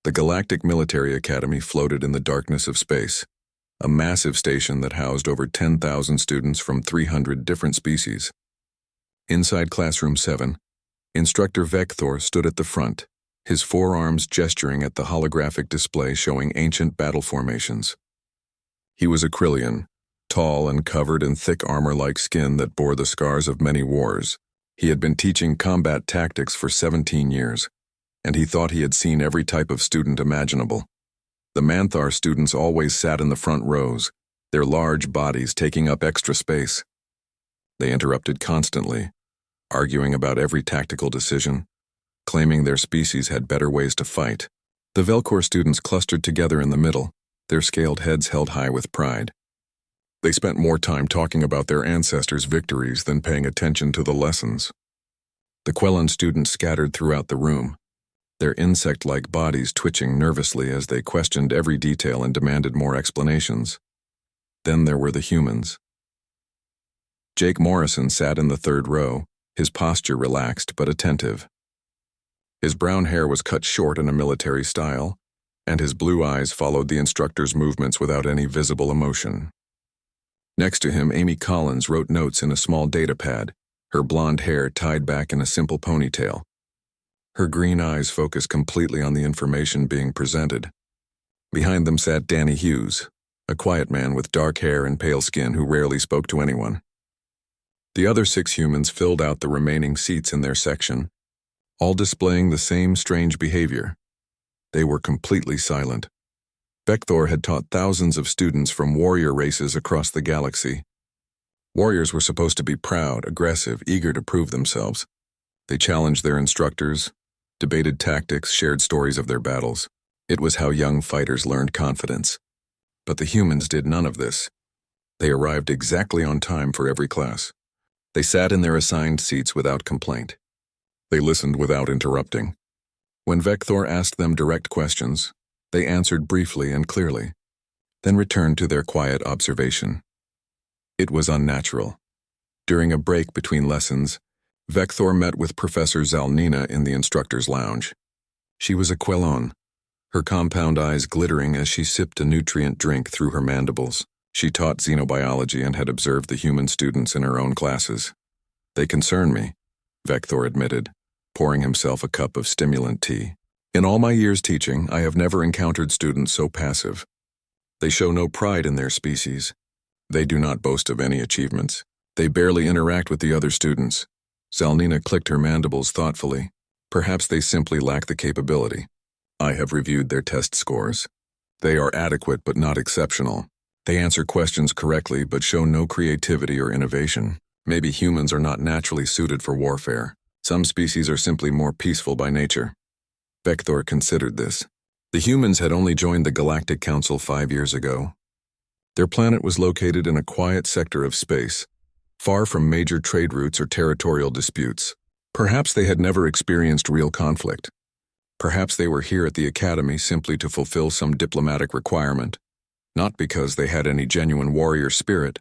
The Galactic Military Academy floated in the darkness of space, a massive station that housed over 10,000 students from 300 different species. Inside Classroom 7, Instructor Vector stood at the front, his forearms gesturing at the holographic display showing ancient battle formations. He was a Krillian, tall and covered in thick armor-like skin that bore the scars of many wars. He had been teaching combat tactics for 17 years, and he thought he had seen every type of student imaginable. The Manthar students always sat in the front rows, their large bodies taking up extra space. They interrupted constantly, arguing about every tactical decision, claiming their species had better ways to fight. The Velcor students clustered together in the middle, their scaled heads held high with pride. They spent more time talking about their ancestors' victories than paying attention to the lessons. The Quellan students scattered throughout the room, their insect-like bodies twitching nervously as they questioned every detail and demanded more explanations. Then there were the humans. Jake Morrison sat in the third row, his posture relaxed but attentive. His brown hair was cut short in a military style, and his blue eyes followed the instructor's movements without any visible emotion. Next to him, Amy Collins wrote notes in a small data pad, her blonde hair tied back in a simple ponytail. Her green eyes focused completely on the information being presented. Behind them sat Danny Hughes, a quiet man with dark hair and pale skin who rarely spoke to anyone. The other 6 humans filled out the remaining seats in their section, all displaying the same strange behavior. They were completely silent. Vector had taught thousands of students from warrior races across the galaxy. Warriors were supposed to be proud, aggressive, eager to prove themselves. They challenged their instructors, debated tactics, shared stories of their battles. It was how young fighters learned confidence. But the humans did none of this. They arrived exactly on time for every class. They sat in their assigned seats without complaint. They listened without interrupting. When Vector asked them direct questions, they answered briefly and clearly, then returned to their quiet observation. It was unnatural. During a break between lessons, Vector met with Professor Zalnina in the instructor's lounge. She was a Quellan, her compound eyes glittering as she sipped a nutrient drink through her mandibles. She taught xenobiology and had observed the human students in her own classes. They concern me, Vector admitted, pouring himself a cup of stimulant tea. In all my years teaching, I have never encountered students so passive. They show no pride in their species. They do not boast of any achievements. They barely interact with the other students. Zalnina clicked her mandibles thoughtfully. Perhaps they simply lack the capability. I have reviewed their test scores. They are adequate but not exceptional. They answer questions correctly but show no creativity or innovation. Maybe humans are not naturally suited for warfare. Some species are simply more peaceful by nature. Vector considered this. The humans had only joined the Galactic Council 5 years ago. Their planet was located in a quiet sector of space, far from major trade routes or territorial disputes. Perhaps they had never experienced real conflict. Perhaps they were here at the Academy simply to fulfill some diplomatic requirement, not because they had any genuine warrior spirit.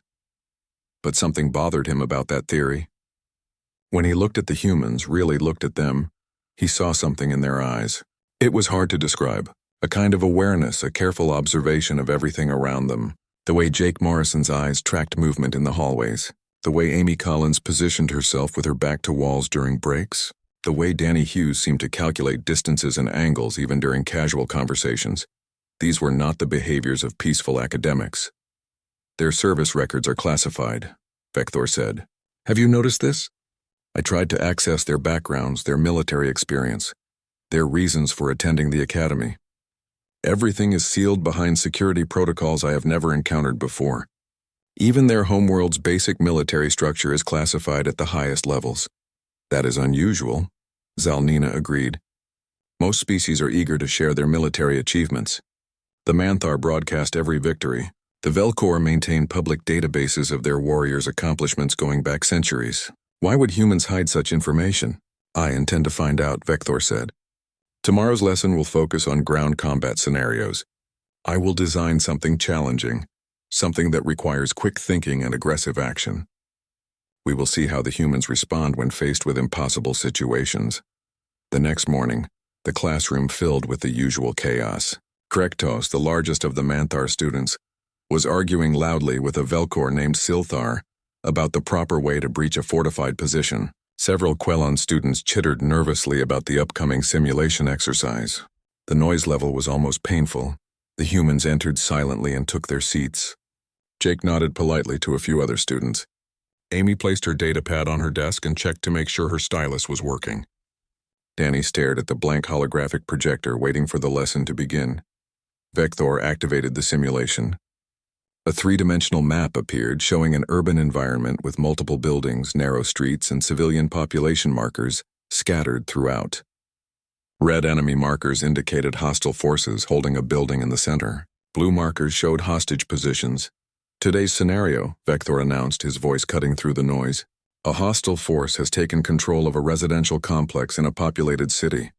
But something bothered him about that theory. When he looked at the humans, really looked at them, he saw something in their eyes. It was hard to describe. A kind of awareness, a careful observation of everything around them. The way Jake Morrison's eyes tracked movement in the hallways. The way Amy Collins positioned herself with her back to walls during breaks. The way Danny Hughes seemed to calculate distances and angles even during casual conversations. These were not the behaviors of peaceful academics. Their service records are classified, Vector said. Have you noticed this? I tried to access their backgrounds, their military experience, their reasons for attending the academy. Everything is sealed behind security protocols I have never encountered before. Even their homeworld's basic military structure is classified at the highest levels. That is unusual, Zalnina agreed. Most species are eager to share their military achievements. The Manthar broadcast every victory. The Velcor maintain public databases of their warriors' accomplishments going back centuries. Why would humans hide such information? I intend to find out, Vector said. Tomorrow's lesson will focus on ground combat scenarios. I will design something challenging, something that requires quick thinking and aggressive action. We will see how the humans respond when faced with impossible situations. The next morning, the classroom filled with the usual chaos. Krektos, the largest of the Manthar students, was arguing loudly with a Velkor named Silthar about the proper way to breach a fortified position. Several Quelon students chittered nervously about the upcoming simulation exercise. The noise level was almost painful. The humans entered silently and took their seats. Jake nodded politely to a few other students. Amy placed her datapad on her desk and checked to make sure her stylus was working. Danny stared at the blank holographic projector, waiting for the lesson to begin. Vector activated the simulation. A three-dimensional map appeared, showing an urban environment with multiple buildings, narrow streets, and civilian population markers scattered throughout. Red enemy markers indicated hostile forces holding a building in the center. Blue markers showed hostage positions. Today's scenario, Vector announced, his voice cutting through the noise. A hostile force has taken control of a residential complex in a populated city.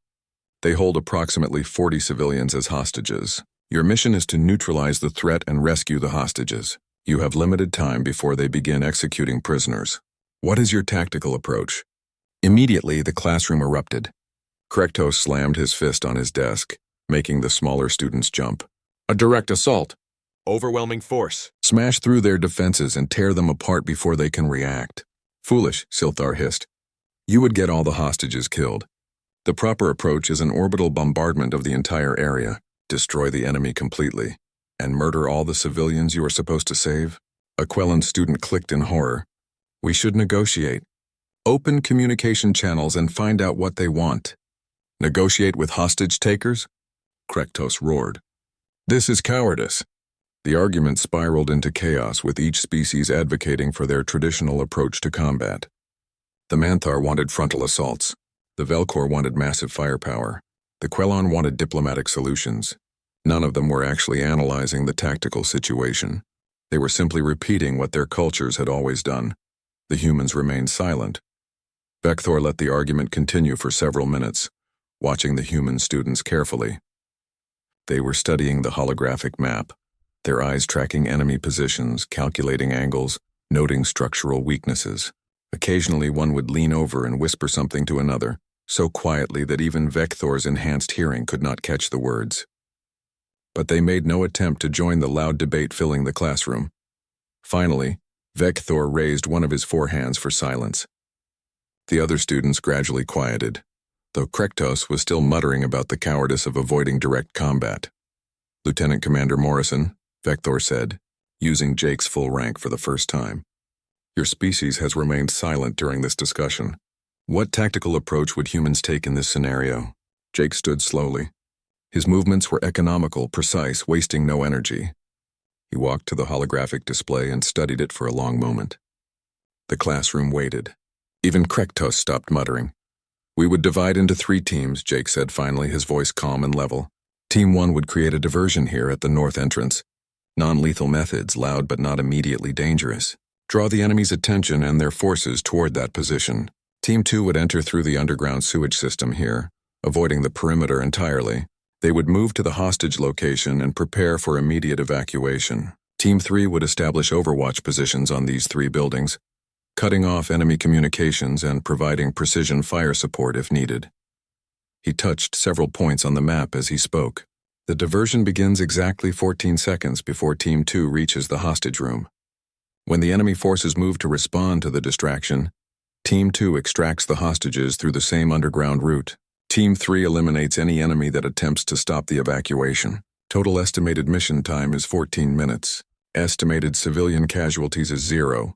They hold approximately 40 civilians as hostages. Your mission is to neutralize the threat and rescue the hostages. You have limited time before they begin executing prisoners. What is your tactical approach? Immediately, the classroom erupted. Krektos slammed his fist on his desk, making the smaller students jump. A direct assault. Overwhelming force. Smash through their defenses and tear them apart before they can react. Foolish, Silthar hissed. You would get all the hostages killed. The proper approach is an orbital bombardment of the entire area. Destroy the enemy completely, and murder all the civilians you are supposed to save? A Quelon student clicked in horror. We should negotiate. Open communication channels and find out what they want. Negotiate with hostage takers? Krektos roared. This is cowardice. The argument spiraled into chaos, with each species advocating for their traditional approach to combat. The Manthar wanted frontal assaults. The Velkor wanted massive firepower. The Quelon wanted diplomatic solutions. None of them were actually analyzing the tactical situation. They were simply repeating what their cultures had always done. The humans remained silent. Vector let the argument continue for several minutes, watching the human students carefully. They were studying the holographic map, their eyes tracking enemy positions, calculating angles, noting structural weaknesses. Occasionally, one would lean over and whisper something to another, so quietly that even Vector's enhanced hearing could not catch the words. But they made no attempt to join the loud debate filling the classroom. Finally, Vector raised one of his four hands for silence. The other students gradually quieted, though Krektos was still muttering about the cowardice of avoiding direct combat. Lieutenant Commander Morrison, Vector said, using Jake's full rank for the first time. Your species has remained silent during this discussion. What tactical approach would humans take in this scenario? Jake stood slowly. His movements were economical, precise, wasting no energy. He walked to the holographic display and studied it for a long moment. The classroom waited. Even Krektos stopped muttering. We would divide into 3 teams, Jake said finally, his voice calm and level. Team 1 would create a diversion here at the north entrance. Non-lethal methods, loud but not immediately dangerous. Draw the enemy's attention and their forces toward that position. Team 2 would enter through the underground sewage system here, avoiding the perimeter entirely. They would move to the hostage location and prepare for immediate evacuation. Team 3 would establish overwatch positions on these 3 buildings, cutting off enemy communications and providing precision fire support if needed. He touched several points on the map as he spoke. The diversion begins exactly 14 seconds before Team 2 reaches the hostage room. When the enemy forces move to respond to the distraction, Team 2 extracts the hostages through the same underground route. Team 3 eliminates any enemy that attempts to stop the evacuation. Total estimated mission time is 14 minutes. Estimated civilian casualties is 0.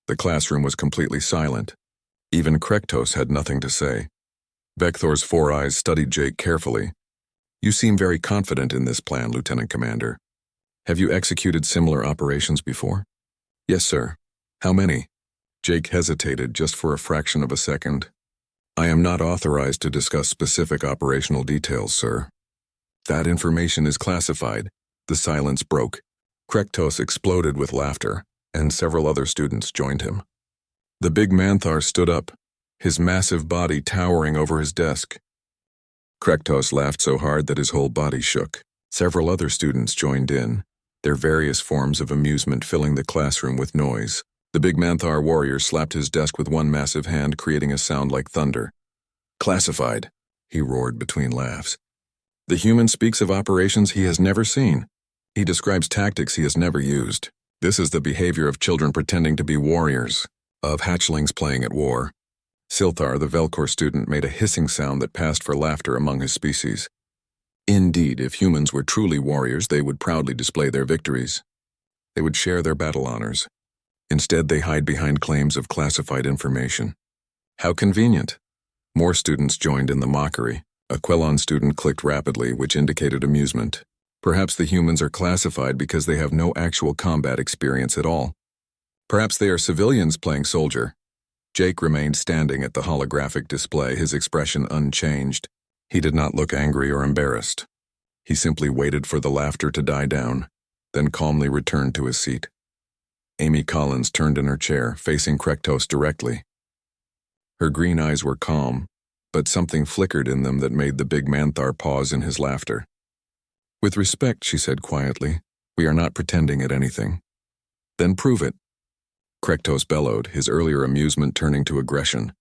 The classroom was completely silent. Even Krektos had nothing to say. Vector's 4 eyes studied Jake carefully. You seem very confident in this plan, Lieutenant Commander. Have you executed similar operations before? Yes, sir. How many? Jake hesitated just for a fraction of a second. I am not authorized to discuss specific operational details, sir. That information is classified. The silence broke. Krektos exploded with laughter, and several other students joined him. The big Manthar stood up, his massive body towering over his desk. Krektos laughed so hard that his whole body shook. Several other students joined in, their various forms of amusement filling the classroom with noise. The big Manthar warrior slapped his desk with one massive hand, creating a sound like thunder. Classified. he roared between laughs. The human speaks of operations he has never seen. He describes tactics he has never used. This is the behavior of children pretending to be warriors, of hatchlings playing at war. Silthar, the Velcor student, made a hissing sound that passed for laughter among his species. Indeed, if humans were truly warriors, they would proudly display their victories. They would share their battle honors. Instead, they hide behind claims of classified information. How convenient. More students joined in the mockery. A Quelon student clicked rapidly, which indicated amusement. Perhaps the humans are classified because they have no actual combat experience at all. Perhaps they are civilians playing soldier. Jake remained standing at the holographic display, his expression unchanged. He did not look angry or embarrassed. He simply waited for the laughter to die down, then calmly returned to his seat. Amy Collins turned in her chair, facing Krektos directly. Her green eyes were calm, but something flickered in them that made the big Manthar pause in his laughter. With respect, she said quietly, we are not pretending at anything. Then prove it. Krektos bellowed, his earlier amusement turning to aggression.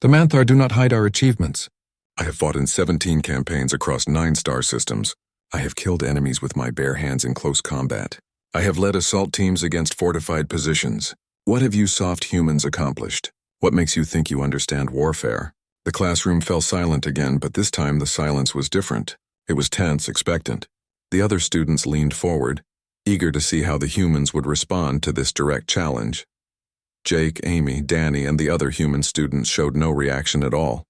The Manthar do not hide our achievements. I have fought in 17 campaigns across 9 star systems. I have killed enemies with my bare hands in close combat. I have led assault teams against fortified positions. What have you soft humans accomplished? What makes you think you understand warfare? The classroom fell silent again, but this time the silence was different. It was tense, expectant. The other students leaned forward, eager to see how the humans would respond to this direct challenge. Jake, Amy, Danny, and the other human students showed no reaction at all.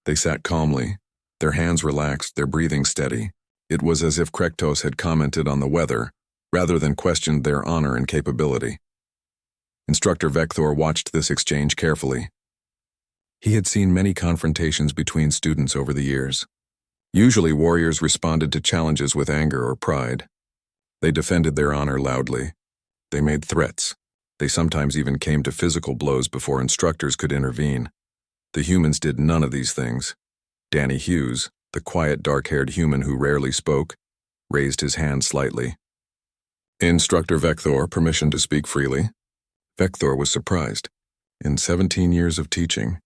They sat calmly, their hands relaxed, their breathing steady. It was as if Krektos had commented on the weather, rather than questioned their honor and capability. Instructor Vector watched this exchange carefully. He had seen many confrontations between students over the years. Usually warriors responded to challenges with anger or pride. They defended their honor loudly. They made threats. They sometimes even came to physical blows before instructors could intervene. The humans did none of these things. Danny Hughes, the quiet dark-haired human who rarely spoke, raised his hand slightly. Instructor Vector, permission to speak freely? Vector was surprised. In 17 years of teaching,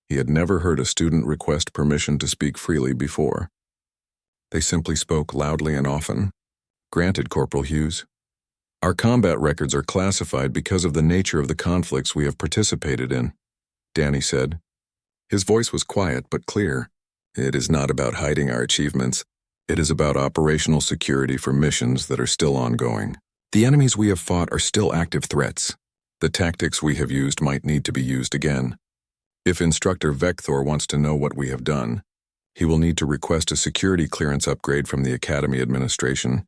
he had never heard a student request permission to speak freely before. They simply spoke loudly and often. Granted, Corporal Hughes. Our combat records are classified because of the nature of the conflicts we have participated in, Danny said. His voice was quiet but clear. It is not about hiding our achievements. It is about operational security for missions that are still ongoing. The enemies we have fought are still active threats. The tactics we have used might need to be used again. If Instructor Vector wants to know what we have done, he will need to request a security clearance upgrade from the Academy Administration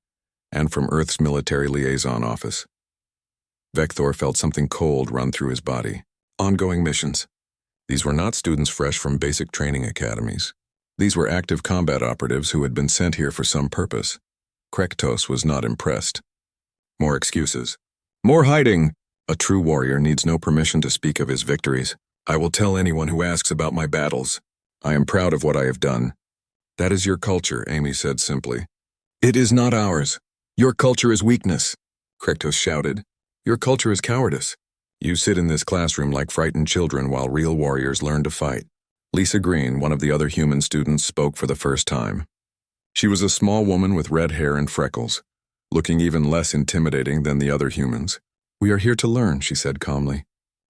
and from Earth's Military Liaison Office. Vector felt something cold run through his body. Ongoing missions. These were not students fresh from basic training academies. These were active combat operatives who had been sent here for some purpose. Krektos was not impressed. More excuses. More hiding! A true warrior needs no permission to speak of his victories. I will tell anyone who asks about my battles. I am proud of what I have done. That is your culture, Amy said simply. It is not ours. Your culture is weakness, Krektos shouted. Your culture is cowardice. You sit in this classroom like frightened children while real warriors learn to fight. Lisa Green, one of the other human students, spoke for the first time. She was a small woman with red hair and freckles, looking even less intimidating than the other humans. We are here to learn, she said calmly.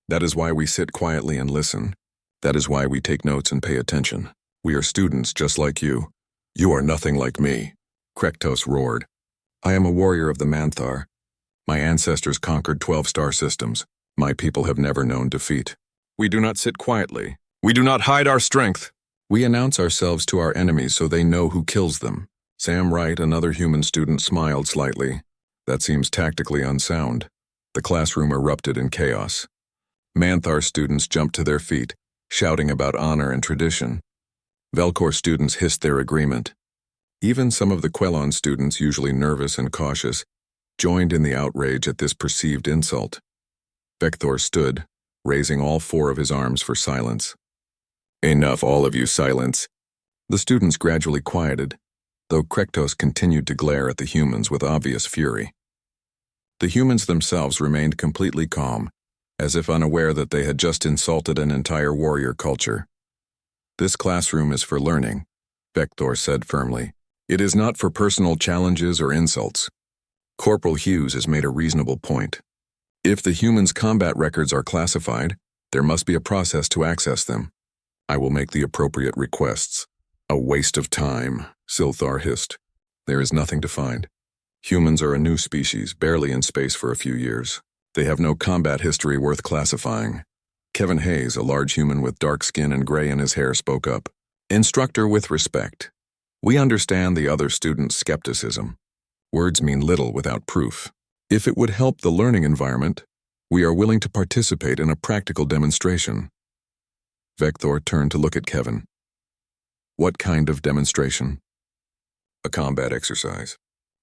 That is why we sit quietly and listen. That is why we take notes and pay attention. We are students just like you. You are nothing like me, Krektos roared. I am a warrior of the Manthar. My ancestors conquered 12 star systems. My people have never known defeat. We do not sit quietly. We do not hide our strength. We announce ourselves to our enemies so they know who kills them. Sam Wright, another human student, smiled slightly. That seems tactically unsound. The classroom erupted in chaos. Manthar students jumped to their feet, shouting about honor and tradition. Velcor students hissed their agreement. Even some of the Quelon students, usually nervous and cautious, joined in the outrage at this perceived insult. Vector stood, raising all 4 of his arms for silence. Enough, all of you, silence. The students gradually quieted, though Krektos continued to glare at the humans with obvious fury. The humans themselves remained completely calm, as if unaware that they had just insulted an entire warrior culture. This classroom is for learning, Vector said firmly. It is not for personal challenges or insults. Corporal Hughes has made a reasonable point. If the humans' combat records are classified, there must be a process to access them. I will make the appropriate requests. A waste of time, Silthar hissed. There is nothing to find. Humans are a new species, barely in space for a few years. They have no combat history worth classifying. Kevin Hayes, a large human with dark skin and gray in his hair, spoke up. Instructor, with respect, we understand the other students' skepticism. Words mean little without proof. If it would help the learning environment, we are willing to participate in a practical demonstration. Vector turned to look at Kevin. What kind of demonstration? A combat exercise.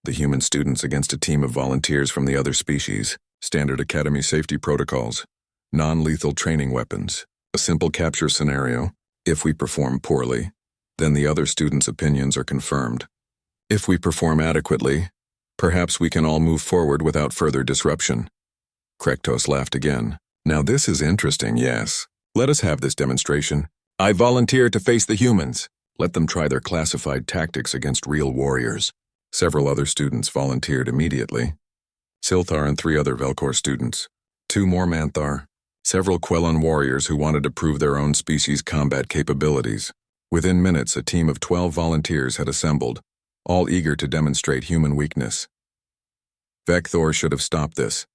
The human students against a team of volunteers from the other species. Standard Academy safety protocols. Non-lethal training weapons. A simple capture scenario. If we perform poorly, then the other students' opinions are confirmed. If we perform adequately, perhaps we can all move forward without further disruption. Krektos laughed again. Now this is interesting, yes. Let us have this demonstration. I volunteer to face the humans. Let them try their classified tactics against real warriors. Several other students volunteered immediately. Silthar and 3 other Velcor students. 2 more Manthar. Several Quellan warriors who wanted to prove their own species' combat capabilities. Within minutes, a team of 12 volunteers had assembled, all eager to demonstrate human weakness. Vector should have stopped this.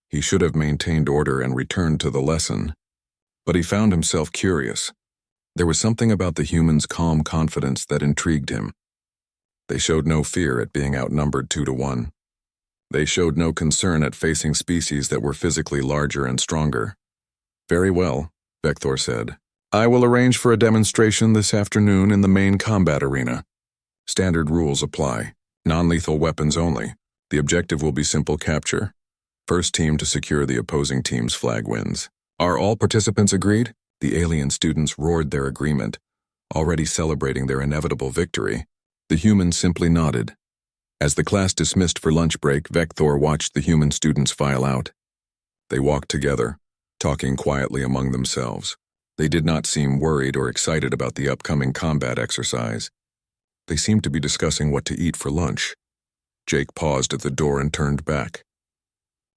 He should have maintained order and returned to the lesson. But he found himself curious. There was something about the humans' calm confidence that intrigued him. They showed no fear at being outnumbered 2 to 1. They showed no concern at facing species that were physically larger and stronger. Very well, Vector said. I will arrange for a demonstration this afternoon in the main combat arena. Standard rules apply. Non-lethal weapons only. The objective will be simple capture. First team to secure the opposing team's flag wins. Are all participants agreed? The alien students roared their agreement, already celebrating their inevitable victory. The humans simply nodded. As the class dismissed for lunch break, Vector watched the human students file out. They walked together, talking quietly among themselves. They did not seem worried or excited about the upcoming combat exercise. They seemed to be discussing what to eat for lunch. Jake paused at the door and turned back.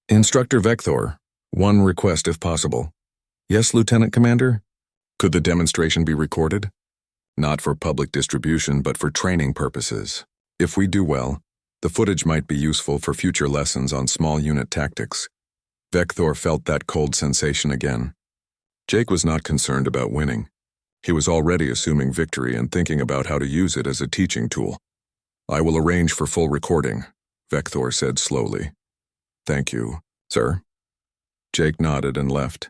Instructor Vector, one request if possible. Yes, Lieutenant Commander? Could the demonstration be recorded? Not for public distribution, but for training purposes. If we do well, the footage might be useful for future lessons on small unit tactics. Vector felt that cold sensation again. Jake was not concerned about winning. He was already assuming victory and thinking about how to use it as a teaching tool. I will arrange for full recording, Vector said slowly. Thank you, sir. Jake nodded and left.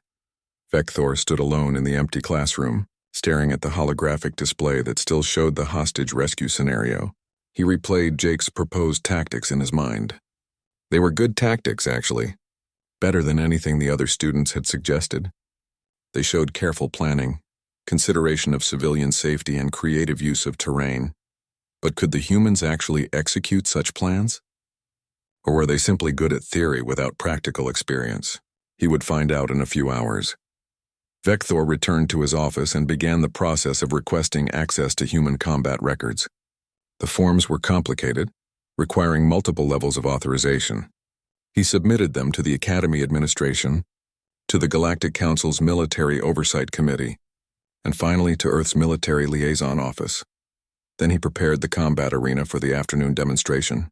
Vector stood alone in the empty classroom, staring at the holographic display that still showed the hostage rescue scenario. He replayed Jake's proposed tactics in his mind. They were good tactics, actually. Better than anything the other students had suggested. They showed careful planning, consideration of civilian safety, and creative use of terrain. But could the humans actually execute such plans? Or were they simply good at theory without practical experience? He would find out in a few hours. Vector returned to his office and began the process of requesting access to human combat records. The forms were complicated, requiring multiple levels of authorization. He submitted them to the Academy Administration, to the Galactic Council's Military Oversight Committee, and finally to Earth's Military Liaison Office. Then he prepared the combat arena for the afternoon demonstration.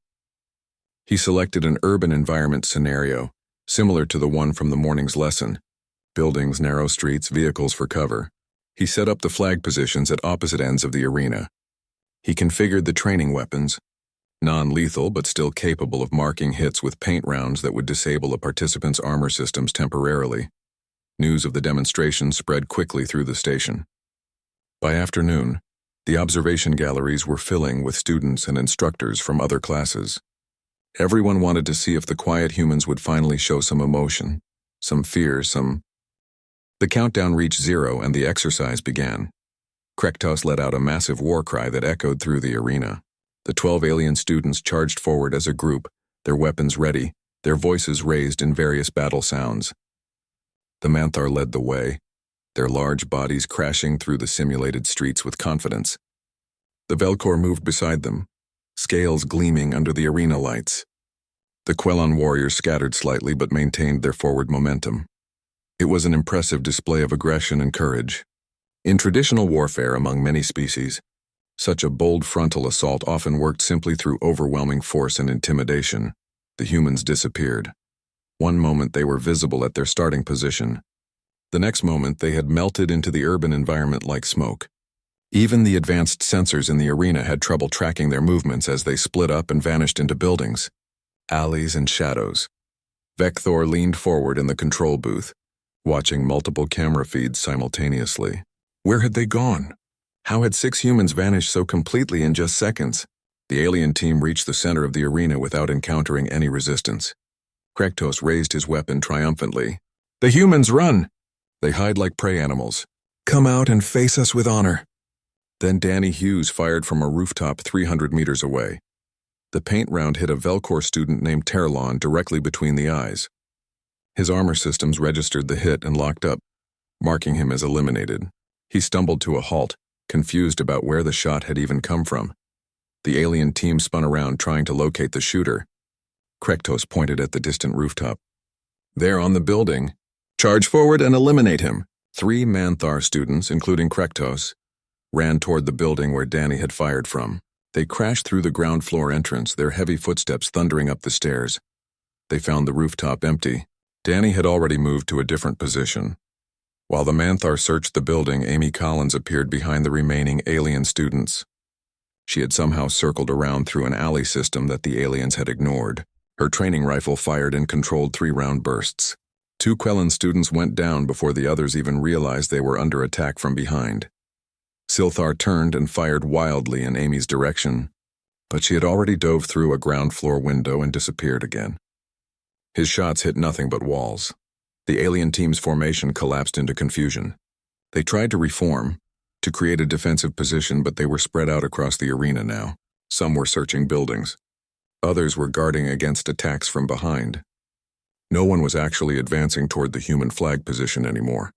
He selected an urban environment scenario, similar to the one from the morning's lesson. Buildings, narrow streets, vehicles for cover. He set up the flag positions at opposite ends of the arena. He configured the training weapons, non-lethal but still capable of marking hits with paint rounds that would disable a participant's armor systems temporarily. News of the demonstration spread quickly through the station. By afternoon, the observation galleries were filling with students and instructors from other classes. Everyone wanted to see if the quiet humans would finally show some emotion, some fear, The countdown reached 0 and the exercise began. Krektos let out a massive war cry that echoed through the arena. The 12 alien students charged forward as a group, their weapons ready, their voices raised in various battle sounds. The Manthar led the way, their large bodies crashing through the simulated streets with confidence. The Velcor moved beside them, scales gleaming under the arena lights. The Quelon warriors scattered slightly but maintained their forward momentum. It was an impressive display of aggression and courage. In traditional warfare among many species, such a bold frontal assault often worked simply through overwhelming force and intimidation. The humans disappeared. One moment they were visible at their starting position. The next moment they had melted into the urban environment like smoke. Even the advanced sensors in the arena had trouble tracking their movements as they split up and vanished into buildings, alleys, and shadows. Vecthor leaned forward in the control booth, watching multiple camera feeds simultaneously. Where had they gone? How had 6 humans vanished so completely in just seconds? The alien team reached the center of the arena without encountering any resistance. Krektos raised his weapon triumphantly. "The humans, run! They hide like prey animals. Come out and face us with honor." Then Danny Hughes fired from a rooftop 300 meters away. The paint round hit a Velcor student named Terlon directly between the eyes. His armor systems registered the hit and locked up, marking him as eliminated. He stumbled to a halt, confused about where the shot had even come from. The alien team spun around trying to locate the shooter. Krektos pointed at the distant rooftop. "There on the building. Charge forward and eliminate him." 3 Manthar students, including Krektos, ran toward the building where Danny had fired from. They crashed through the ground floor entrance, their heavy footsteps thundering up the stairs. They found the rooftop empty. Danny had already moved to a different position. While the Manthar searched the building, Amy Collins appeared behind the remaining alien students. She had somehow circled around through an alley system that the aliens had ignored. Her training rifle fired in controlled 3-round bursts. 2 Quelon students went down before the others even realized they were under attack from behind. Silthar turned and fired wildly in Amy's direction, but she had already dove through a ground floor window and disappeared again. His shots hit nothing but walls. The alien team's formation collapsed into confusion. They tried to reform, to create a defensive position, but they were spread out across the arena now. Some were searching buildings. Others were guarding against attacks from behind. No one was actually advancing toward the human flag position anymore.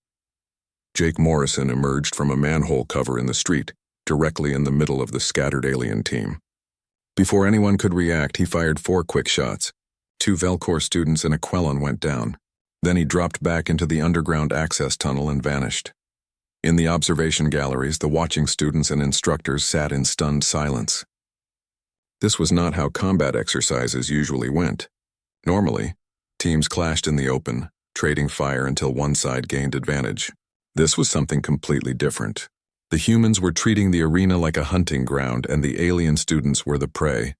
Jake Morrison emerged from a manhole cover in the street, directly in the middle of the scattered alien team. Before anyone could react, he fired 4 quick shots. 2 Velcor students and a Quelon went down. Then he dropped back into the underground access tunnel and vanished. In the observation galleries, the watching students and instructors sat in stunned silence. This was not how combat exercises usually went. Normally, teams clashed in the open, trading fire until one side gained advantage. This was something completely different. The humans were treating the arena like a hunting ground, and the alien students were the prey.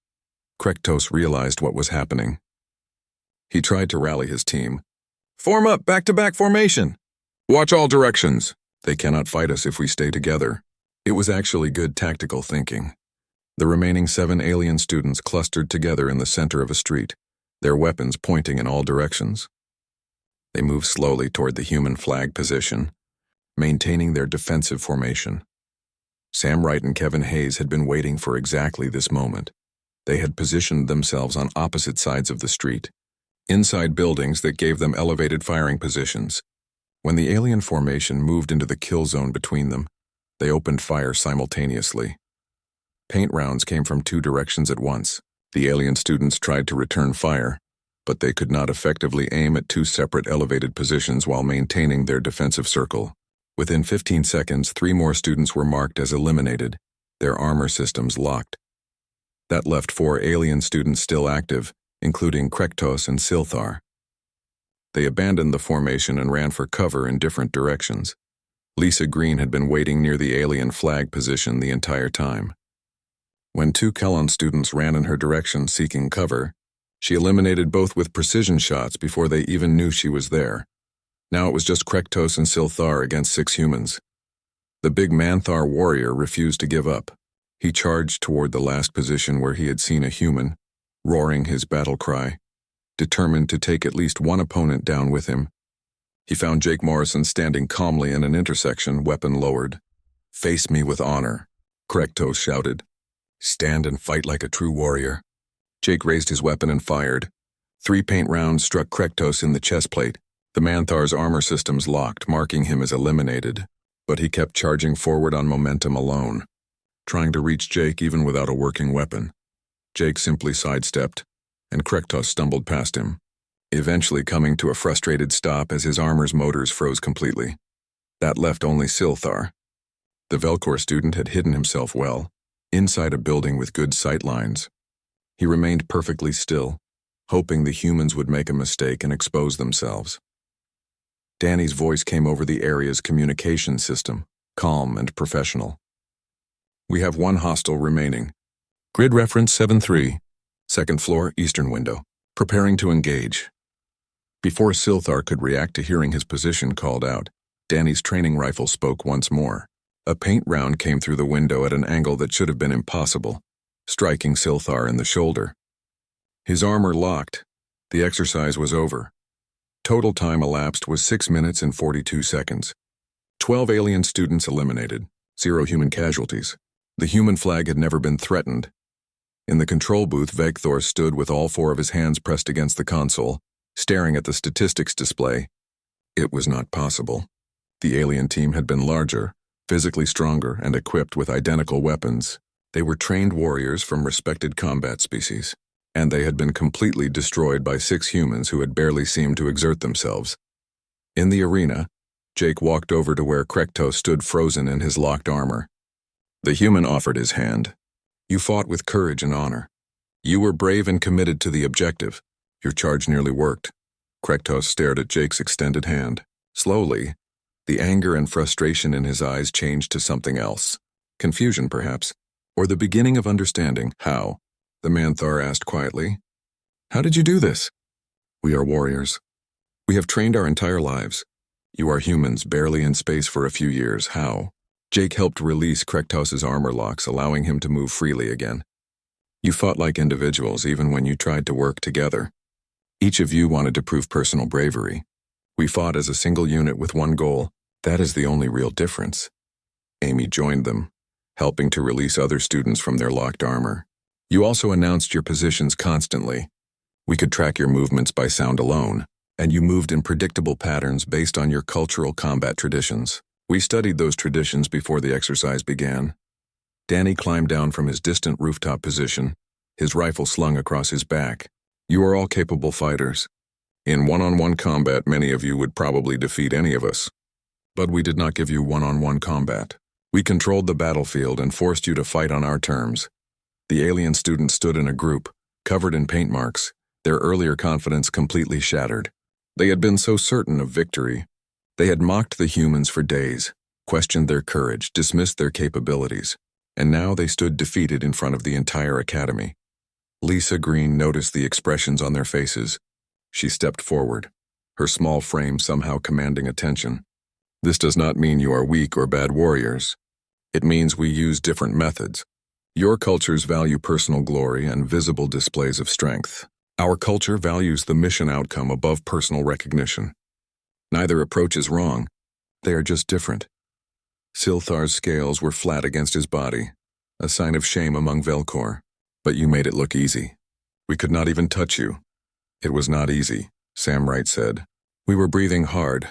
Krektos realized what was happening. He tried to rally his team. "Form up, back-to-back formation! Watch all directions! They cannot fight us if we stay together." It was actually good tactical thinking. The remaining 7 alien students clustered together in the center of a street, their weapons pointing in all directions. They moved slowly toward the human flag position, maintaining their defensive formation. Sam Wright and Kevin Hayes had been waiting for exactly this moment. They had positioned themselves on opposite sides of the street, inside buildings that gave them elevated firing positions. When the alien formation moved into the kill zone between them, they opened fire simultaneously. Paint rounds came from 2 directions at once. The alien students tried to return fire, but they could not effectively aim at 2 separate elevated positions while maintaining their defensive circle. Within 15 seconds, 3 more students were marked as eliminated, their armor systems locked. That left 4 alien students still active, including Krektos and Silthar. They abandoned the formation and ran for cover in different directions. Lisa Green had been waiting near the alien flag position the entire time. When 2 Kellon students ran in her direction seeking cover, she eliminated both with precision shots before they even knew she was there. Now it was just Krektos and Silthar against 6 humans. The big Manthar warrior refused to give up. He charged toward the last position where he had seen a human, roaring his battle cry, determined to take at least one opponent down with him. He found Jake Morrison standing calmly in an intersection, weapon lowered. "Face me with honor," Krektos shouted. "Stand and fight like a true warrior." Jake raised his weapon and fired. 3 paint rounds struck Krektos in the chest plate, The Manthar's armor systems locked, marking him as eliminated, but he kept charging forward on momentum alone, trying to reach Jake even without a working weapon. Jake simply sidestepped, and Krektos stumbled past him, eventually coming to a frustrated stop as his armor's motors froze completely. That left only Silthar. The Velcor student had hidden himself well, inside a building with good sight lines. He remained perfectly still, hoping the humans would make a mistake and expose themselves. Danny's voice came over the area's communication system, calm and professional. "We have one hostile remaining. Grid reference 7-3, second floor, eastern window. Preparing to engage." Before Silthar could react to hearing his position called out, Danny's training rifle spoke once more. A paint round came through the window at an angle that should have been impossible, striking Silthar in the shoulder. His armor locked. The exercise was over. Total time elapsed was 6 minutes and 42 seconds. 12 alien students eliminated, 0 human casualties. The human flag had never been threatened. In the control booth, Vegthor stood with all 4 of his hands pressed against the console, staring at the statistics display. It was not possible. The alien team had been larger, physically stronger, and equipped with identical weapons. They were trained warriors from respected combat species, and they had been completely destroyed by 6 humans who had barely seemed to exert themselves. In the arena, Jake walked over to where Krektos stood frozen in his locked armor. The human offered his hand. "You fought with courage and honor. You were brave and committed to the objective. Your charge nearly worked." Krektos stared at Jake's extended hand. Slowly, the anger and frustration in his eyes changed to something else. Confusion, perhaps, or the beginning of understanding. "How?" the Manthar asked quietly. "How did you do this?" "We are warriors. We have trained our entire lives. You are humans, barely in space for a few years. How?" Jake helped release Krektos's armor locks, allowing him to move freely again. "You fought like individuals even when you tried to work together. Each of you wanted to prove personal bravery. We fought as a single unit with one goal. That is the only real difference." Amy joined them, helping to release other students from their locked armor. "You also announced your positions constantly. We could track your movements by sound alone, and you moved in predictable patterns based on your cultural combat traditions. We studied those traditions before the exercise began." Danny climbed down from his distant rooftop position, his rifle slung across his back. "You are all capable fighters. In one-on-one combat, many of you would probably defeat any of us. But we did not give you one-on-one combat. We controlled the battlefield and forced you to fight on our terms." The alien students stood in a group, covered in paint marks, their earlier confidence completely shattered. They had been so certain of victory. They had mocked the humans for days, questioned their courage, dismissed their capabilities, and now they stood defeated in front of the entire academy. Lisa Green noticed the expressions on their faces. She stepped forward, her small frame somehow commanding attention. "This does not mean you are weak or bad warriors. It means we use different methods. Your cultures value personal glory and visible displays of strength. Our culture values the mission outcome above personal recognition. Neither approach is wrong. They are just different." Silthar's scales were flat against his body, a sign of shame among Velcor. "But you made it look easy. We could not even touch you." "It was not easy," Sam Wright said. "We were breathing hard.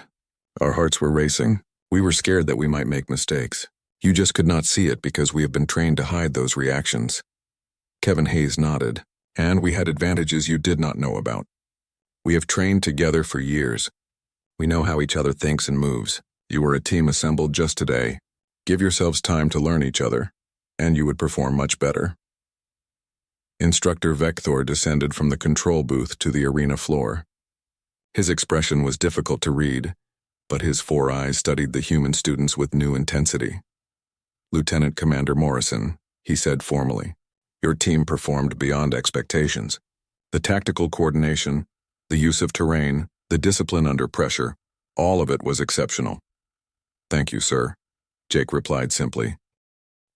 Our hearts were racing. We were scared that we might make mistakes. You just could not see it because we have been trained to hide those reactions." Kevin Hayes nodded. "And we had advantages you did not know about. We have trained together for years. We know how each other thinks and moves. You were a team assembled just today. Give yourselves time to learn each other, and you would perform much better." Instructor Vector descended from the control booth to the arena floor. His expression was difficult to read, but his 4 eyes studied the human students with new intensity. "Lieutenant Commander Morrison," he said formally, "your team performed beyond expectations. The tactical coordination, the use of terrain, the discipline under pressure, all of it was exceptional." "Thank you, sir," Jake replied simply.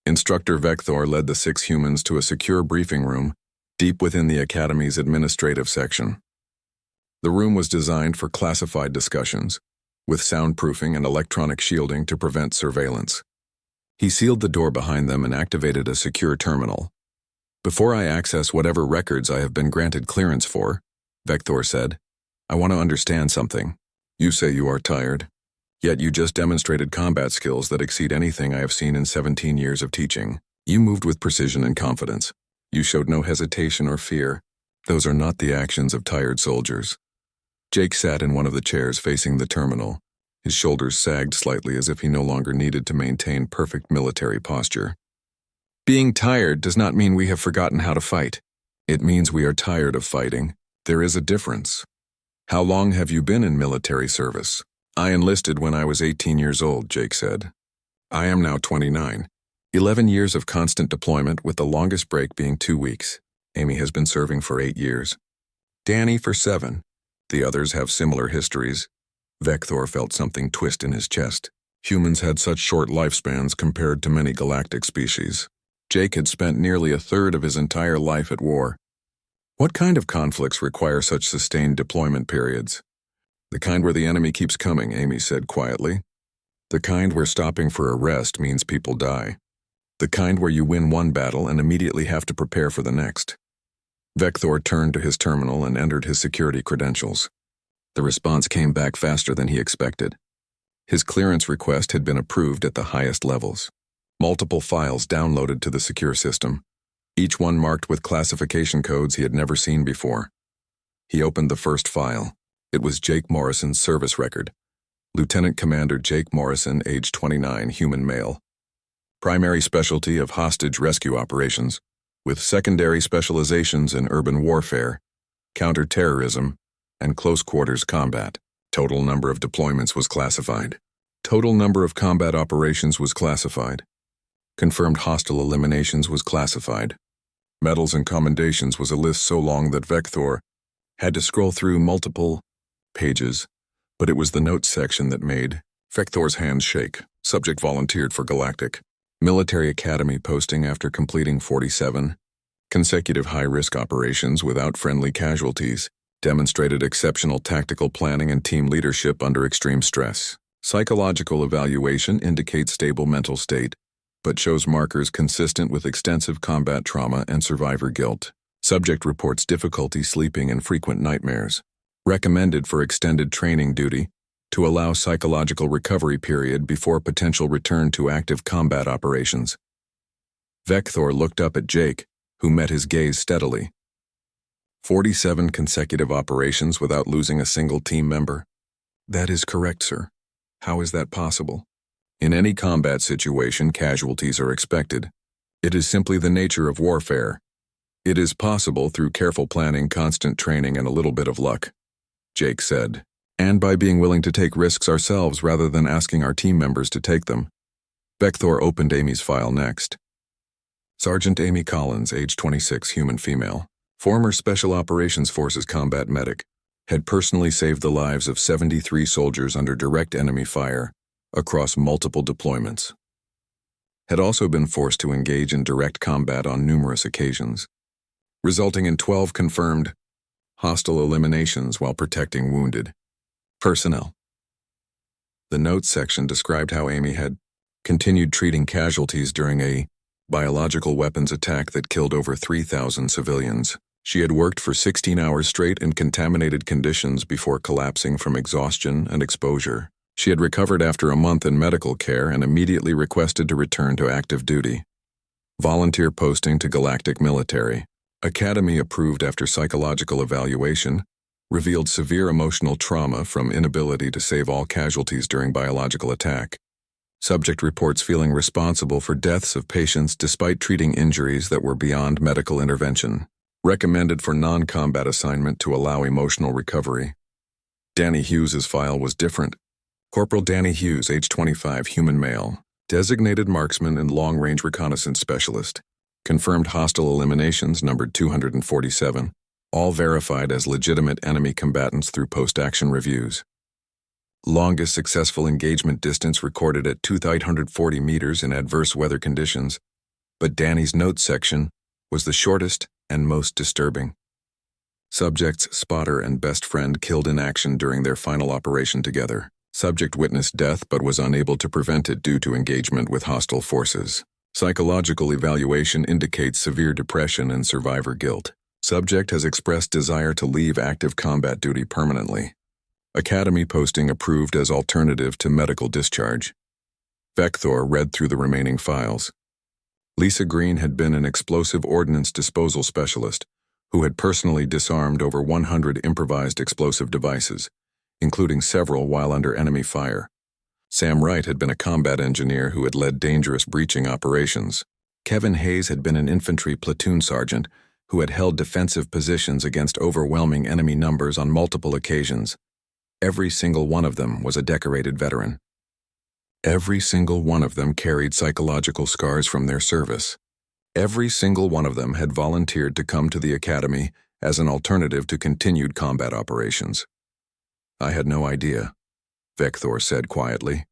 Instructor Vector led the 6 humans to a secure briefing room deep within the Academy's administrative section. The room was designed for classified discussions, with soundproofing and electronic shielding to prevent surveillance. He sealed the door behind them and activated a secure terminal. "Before I access whatever records I have been granted clearance for," Vector said, "I want to understand something. You say you are tired, yet you just demonstrated combat skills that exceed anything I have seen in 17 years of teaching. You moved with precision and confidence. You showed no hesitation or fear. Those are not the actions of tired soldiers. Jake sat in one of the chairs facing the terminal. His shoulders sagged slightly as if he no longer needed to maintain perfect military posture. Being tired does not mean we have forgotten how to fight. It means we are tired of fighting. There is a difference. How long have you been in military service? I enlisted when I was 18 years old, Jake said. I am now 29. 11 years of constant deployment, with the longest break being 2 weeks. Amy has been serving for 8 years. Danny for 7. The others have similar histories. Vector felt something twist in his chest. Humans had such short lifespans compared to many galactic species. Jake had spent nearly a third of his entire life at war. What kind of conflicts require such sustained deployment periods? The kind where the enemy keeps coming, Amy said quietly. The kind where stopping for a rest means people die. The kind where you win one battle and immediately have to prepare for the next. Vector turned to his terminal and entered his security credentials. The response came back faster than he expected. His clearance request had been approved at the highest levels. Multiple files downloaded to the secure system, each one marked with classification codes he had never seen before. He opened the first file. It was Jake Morrison's service record. Lieutenant Commander Jake Morrison, age 29, human male. Primary specialty of hostage rescue operations, with secondary specializations in urban warfare, counter-terrorism, and close-quarters combat. Total number of deployments was classified. Total number of combat operations was classified. Confirmed hostile eliminations was classified. Medals and commendations was a list so long that Vector had to scroll through multiple pages, but it was the notes section that made Vector's hands shake. Subject volunteered for Galactic Military Academy posting after completing 47 consecutive high-risk operations without friendly casualties. Demonstrated exceptional tactical planning and team leadership under extreme stress. Psychological evaluation indicates stable mental state, but shows markers consistent with extensive combat trauma and survivor guilt. Subject reports difficulty sleeping and frequent nightmares. Recommended for extended training duty to allow psychological recovery period before potential return to active combat operations. Vector looked up at Jake, who met his gaze steadily. 47 consecutive operations without losing a single team member? That is correct, sir. How is that possible? In any combat situation, casualties are expected. It is simply the nature of warfare. It is possible through careful planning, constant training, and a little bit of luck, Jake said. And by being willing to take risks ourselves rather than asking our team members to take them. Vector opened Amy's file next. Sergeant Amy Collins, age 26, human female. Former Special Operations Forces combat medic. Had personally saved the lives of 73 soldiers under direct enemy fire across multiple deployments. Had also been forced to engage in direct combat on numerous occasions, resulting in 12 confirmed hostile eliminations while protecting wounded personnel. The notes section described how Amy had continued treating casualties during a biological weapons attack that killed over 3,000 civilians. She had worked for 16 hours straight in contaminated conditions before collapsing from exhaustion and exposure. She had recovered after a month in medical care and immediately requested to return to active duty. Volunteer posting to Galactic Military Academy approved after psychological evaluation, revealed severe emotional trauma from inability to save all casualties during biological attack. Subject reports feeling responsible for deaths of patients despite treating injuries that were beyond medical intervention. Recommended for non-combat assignment to allow emotional recovery. Danny Hughes's file was different. Corporal Danny Hughes, age 25, human male. Designated marksman and long-range reconnaissance specialist. Confirmed hostile eliminations numbered 247. All verified as legitimate enemy combatants through post-action reviews. Longest successful engagement distance recorded at 2,840 meters in adverse weather conditions, but Danny's notes section was the shortest and most disturbing. Subject's spotter and best friend killed in action during their final operation together. Subject witnessed death but was unable to prevent it due to engagement with hostile forces. Psychological evaluation indicates severe depression and survivor guilt. Subject has expressed desire to leave active combat duty permanently. Academy posting approved as alternative to medical discharge. Vector read through the remaining files. Lisa Green had been an explosive ordnance disposal specialist who had personally disarmed over 100 improvised explosive devices, including several while under enemy fire. Sam Wright had been a combat engineer who had led dangerous breaching operations. Kevin Hayes had been an infantry platoon sergeant who had held defensive positions against overwhelming enemy numbers on multiple occasions. Every single one of them was a decorated veteran. Every single one of them carried psychological scars from their service. Every single one of them had volunteered to come to the academy as an alternative to continued combat operations. "I had no idea," Vector said quietly.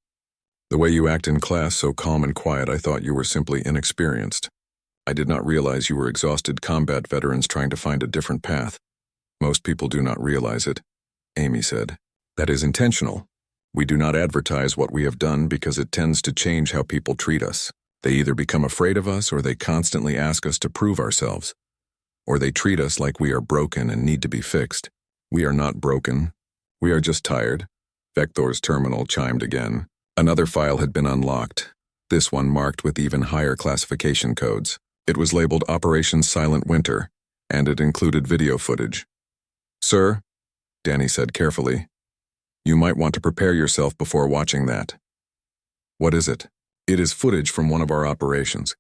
"The way you act in class, so calm and quiet, I thought you were simply inexperienced. I did not realize you were exhausted combat veterans trying to find a different path. Most people do not realize it," Amy said. "That is intentional. We do not advertise what we have done because it tends to change how people treat us. They either become afraid of us or they constantly ask us to prove ourselves. Or they treat us like we are broken and need to be fixed. We are not broken. We are just tired." Vector's terminal chimed again. Another file had been unlocked, this one marked with even higher classification codes. It was labeled Operation Silent Winter, and it included video footage. "Sir," Danny said carefully, "you might want to prepare yourself before watching that." "What is it?" "It is footage from one of our operations.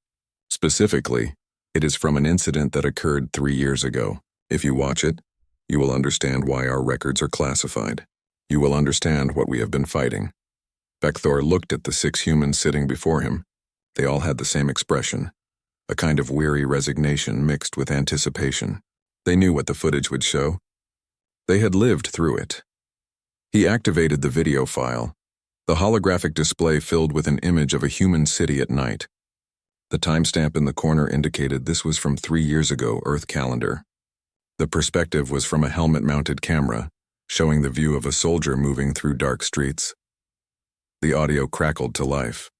Specifically, it is from an incident that occurred 3 years ago. If you watch it, you will understand why our records are classified. You will understand what we have been fighting." Vector looked at the 6 humans sitting before him. They all had the same expression, a kind of weary resignation mixed with anticipation. They knew what the footage would show. They had lived through it. He activated the video file, the holographic display filled with an image of a human city at night. The timestamp in the corner indicated this was from 3 years ago, Earth calendar. The perspective was from a helmet-mounted camera, showing the view of a soldier moving through dark streets. The audio crackled to life.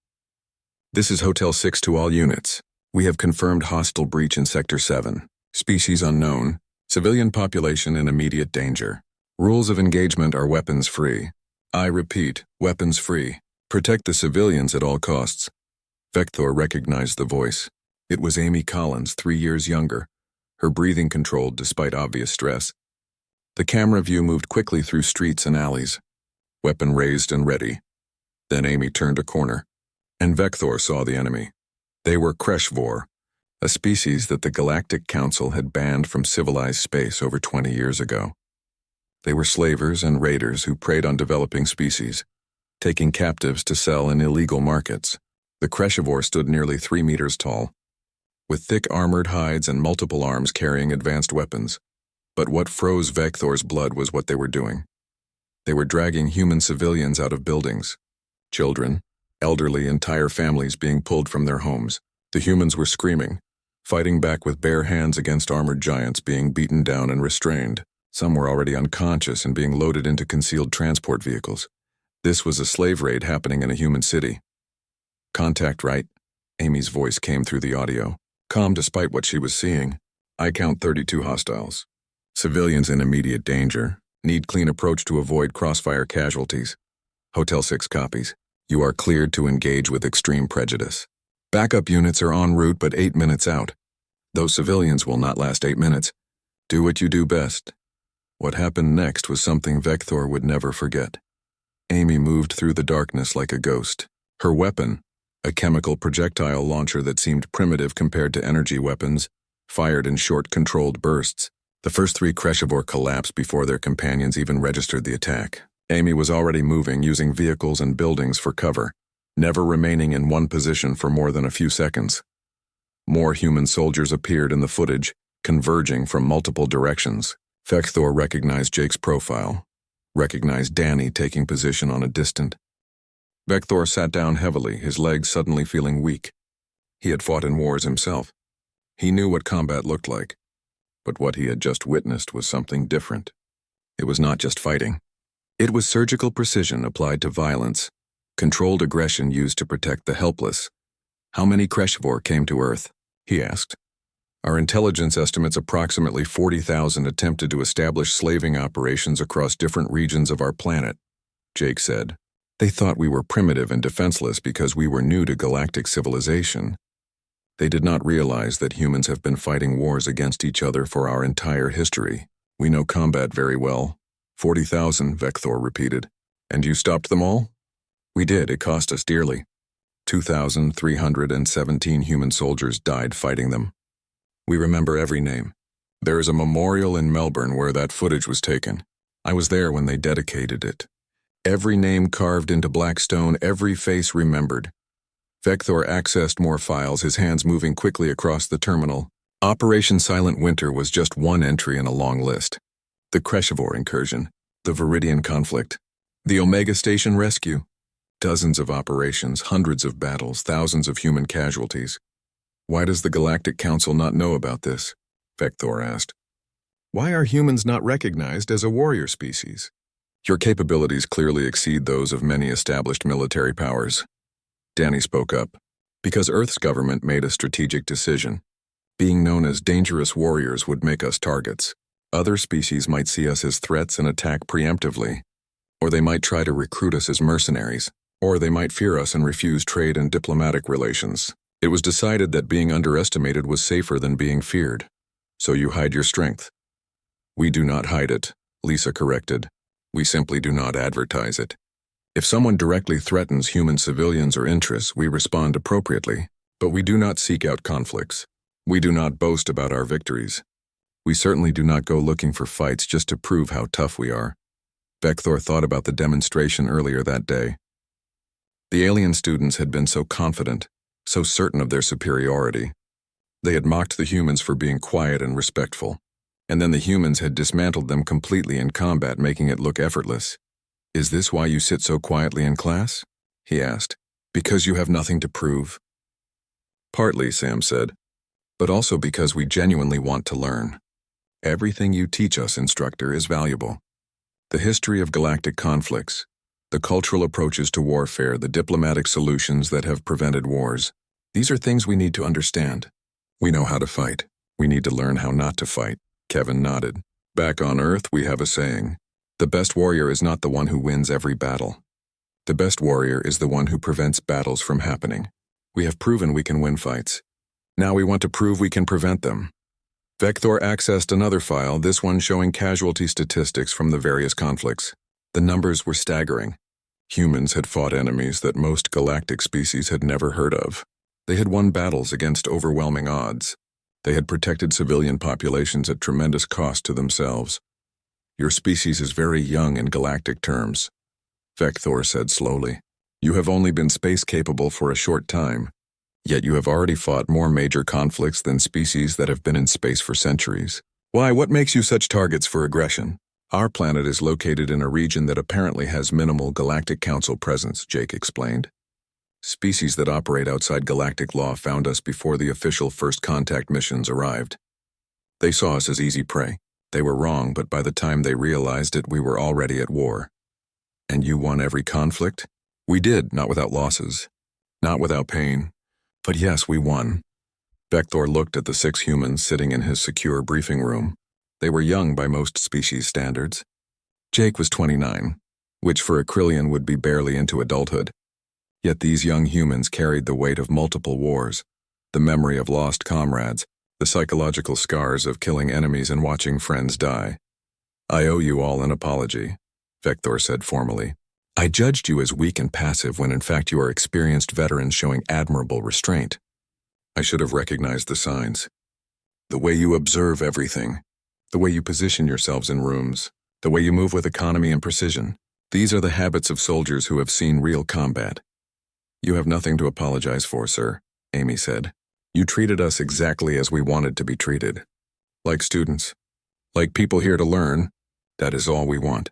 "This is Hotel 6 to all units. We have confirmed hostile breach in Sector 7. Species unknown. Civilian population in immediate danger. Rules of engagement are weapons-free. I repeat, weapons-free. Protect the civilians at all costs." Vector recognized the voice. It was Amy Collins, 3 years younger, her breathing controlled despite obvious stress. The camera view moved quickly through streets and alleys, weapon raised and ready. Then Amy turned a corner, and Vector saw the enemy. They were HFY, a species that the Galactic Council had banned from civilized space over 20 years ago. They were slavers and raiders who preyed on developing species, taking captives to sell in illegal markets. The HFY stood nearly 3 meters tall, with thick armored hides and multiple arms carrying advanced weapons. But what froze Vector's blood was what they were doing. They were dragging human civilians out of buildings. Children, elderly, entire families being pulled from their homes. The humans were screaming, fighting back with bare hands against armored giants, being beaten down and restrained. Some were already unconscious and being loaded into concealed transport vehicles. This was a slave raid happening in a human city. "Contact right," Amy's voice came through the audio. Calm despite what she was seeing. "I count 32 hostiles. Civilians in immediate danger. Need clean approach to avoid crossfire casualties. Hotel 6 copies. You are cleared to engage with extreme prejudice. Backup units are en route but 8 minutes out. Those civilians will not last 8 minutes. Do what you do best." What happened next was something Vector would never forget. Amy moved through the darkness like a ghost. Her weapon, a chemical projectile launcher that seemed primitive compared to energy weapons, fired in short, controlled bursts. The first 3 HFY collapsed before their companions even registered the attack. Amy was already moving, using vehicles and buildings for cover, never remaining in one position for more than a few seconds. More human soldiers appeared in the footage, converging from multiple directions. Vector recognized Jake's profile, recognized Danny taking position on a distant. Vector sat down heavily, his legs suddenly feeling weak. He had fought in wars himself. He knew what combat looked like, but what he had just witnessed was something different. It was not just fighting. It was surgical precision applied to violence, controlled aggression used to protect the helpless. "How many HFY came to Earth?" he asked. Our intelligence estimates approximately 40,000 attempted to establish slaving operations across different regions of our planet, Jake said. They thought we were primitive and defenseless because we were new to galactic civilization. They did not realize that humans have been fighting wars against each other for our entire history. We know combat very well. 40,000, Vector repeated. And you stopped them all? We did. It cost us dearly. 2,317 human soldiers died fighting them. We remember every name. There is a memorial in Melbourne where that footage was taken. I was there when they dedicated it. Every name carved into black stone, every face remembered. Vector accessed more files, his hands moving quickly across the terminal. Operation Silent Winter was just one entry in a long list. The Kreshivor incursion, the Viridian conflict, the Omega Station rescue. Dozens of operations, hundreds of battles, thousands of human casualties. Why does the Galactic Council not know about this? Vector asked. Why are humans not recognized as a warrior species? Your capabilities clearly exceed those of many established military powers. Danny spoke up. Because Earth's government made a strategic decision. Being known as dangerous warriors would make us targets. Other species might see us as threats and attack preemptively. Or they might try to recruit us as mercenaries. Or they might fear us and refuse trade and diplomatic relations. It was decided that being underestimated was safer than being feared. So you hide your strength. We do not hide it, Lisa corrected. We simply do not advertise it. If someone directly threatens human civilians or interests, we respond appropriately. But we do not seek out conflicts. We do not boast about our victories. We certainly do not go looking for fights just to prove how tough we are. Vector thought about the demonstration earlier that day. The alien students had been so confident, so certain of their superiority. They had mocked the humans for being quiet and respectful. And then the humans had dismantled them completely in combat, making it look effortless. Is this why you sit so quietly in class? He asked. Because you have nothing to prove? Partly, Sam said. But also because we genuinely want to learn. Everything you teach us, instructor, is valuable. The history of galactic conflicts, the cultural approaches to warfare, the diplomatic solutions that have prevented wars. These are things we need to understand. We know how to fight. We need to learn how not to fight. Kevin nodded. Back on Earth, we have a saying. The best warrior is not the one who wins every battle. The best warrior is the one who prevents battles from happening. We have proven we can win fights. Now we want to prove we can prevent them. Vector accessed another file, this one showing casualty statistics from the various conflicts. The numbers were staggering. Humans had fought enemies that most galactic species had never heard of. They had won battles against overwhelming odds. They had protected civilian populations at tremendous cost to themselves. Your species is very young in galactic terms, Vector said slowly. You have only been space-capable for a short time, yet you have already fought more major conflicts than species that have been in space for centuries. Why, what makes you such targets for aggression? Our planet is located in a region that apparently has minimal Galactic Council presence, Jake explained. Species that operate outside galactic law found us before the official first contact missions arrived. They saw us as easy prey. They were wrong, but by the time they realized it, we were already at war. And you won every conflict? We did, not without losses. Not without pain. But yes, we won. Vector looked at the 6 humans sitting in his secure briefing room. They were young by most species standards. Jake was 29, which for a Krillian would be barely into adulthood. Yet these young humans carried the weight of multiple wars, the memory of lost comrades, the psychological scars of killing enemies and watching friends die. I owe you all an apology, Vector said formally. I judged you as weak and passive when in fact you are experienced veterans showing admirable restraint. I should have recognized the signs. The way you observe everything, the way you position yourselves in rooms, the way you move with economy and precision. These are the habits of soldiers who have seen real combat. You have nothing to apologize for, sir, Amy said. You treated us exactly as we wanted to be treated. Like students. Like people here to learn. That is all we want.